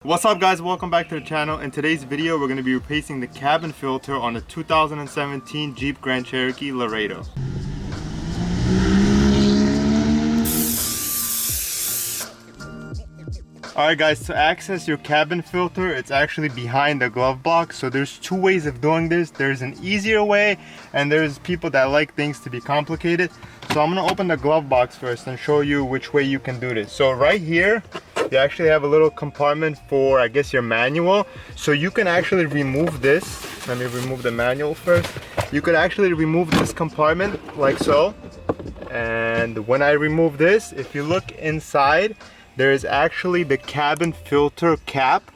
What's up guys, welcome back to the channel. In today's video we're going to be replacing the cabin filter on the 2017 Jeep Grand Cherokee Laredo. Alright guys, to access your cabin filter, it's actually behind the glove box. So there's two ways of doing this. There's an easier way and there's people that like things to be complicated. So I'm going to open the glove box first and show you which way you can do this. So right here you actually have a little compartment for, I guess, your manual. So you can actually remove this. Let me remove the manual first. You could actually remove this compartment like so. And when I remove this, if you look inside, there is actually the cabin filter cap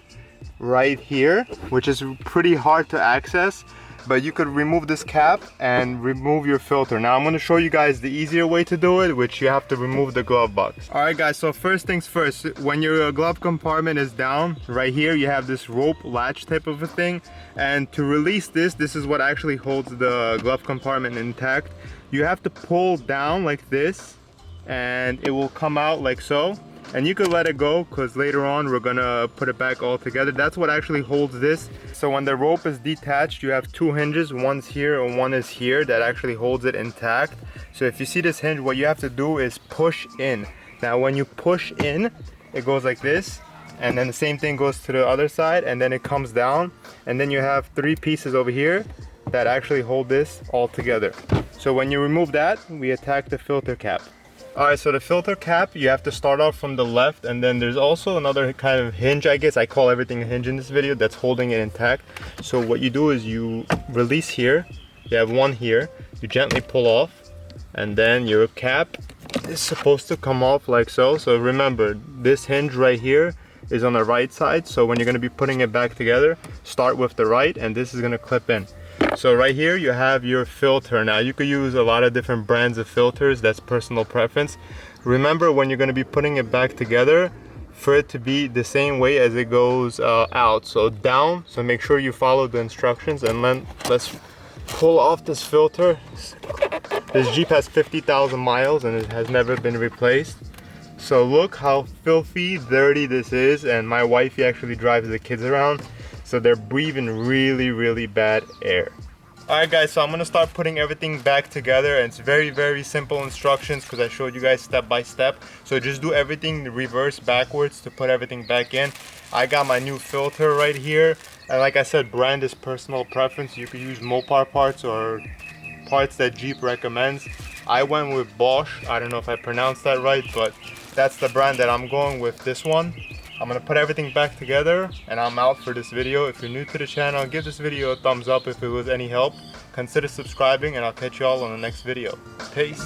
right here, which is pretty hard to access. But you could remove this cap and remove your filter. Now I'm going to show you guys the easier way to do it, which you have to remove the glove box. Alright guys, so first things first, when your glove compartment is down, right here you have this rope latch type of a thing. And to release this, this is what actually holds the glove compartment intact. You have to pull down like this and it will come out like so. And you could let it go because later on we're gonna put it back all together. That's what actually holds this. So when the rope is detached, you have two hinges, one's here and one is here, that actually holds it intact. So if you see this hinge, what you have to do is push in. Now when you push in, it goes like this, and then the same thing goes to the other side, and then it comes down, and then you have three pieces over here that actually hold this all together. So when you remove that, we attack the filter cap. Alright, so the filter cap, you have to start off from the left, and then there's also another kind of hinge, I guess. I call everything a hinge in this video, that's holding it intact. So what you do is you release here, you have one here, you gently pull off, and then your cap is supposed to come off like so. So remember, this hinge right here is on the right side, so when you're going to be putting it back together, start with the right, and this is going to clip in. So right here you have your filter. Now you could use a lot of different brands of filters, that's personal preference. Remember, when you're going to be putting it back together, for it to be the same way as it goes out, so down. So make sure you follow the instructions, and then let's pull off this filter. This Jeep has 50,000 miles and it has never been replaced. So look how filthy dirty this is, and my wifey actually drives the kids around, so they're breathing really bad air. Alright guys, so I'm going to start putting everything back together, and it's very simple instructions because I showed you guys step by step. So just do everything reverse backwards to put everything back in. I got my new filter right here, and like I said, brand is personal preference. You could use Mopar parts or parts that Jeep recommends. I went with Bosch. I don't know if I pronounced that right, but that's the brand that I'm going with, this one. I'm going to put everything back together and I'm out for this video. If you're new to the channel, give this video a thumbs up if it was any help. Consider subscribing, and I'll catch y'all on the next video. Peace.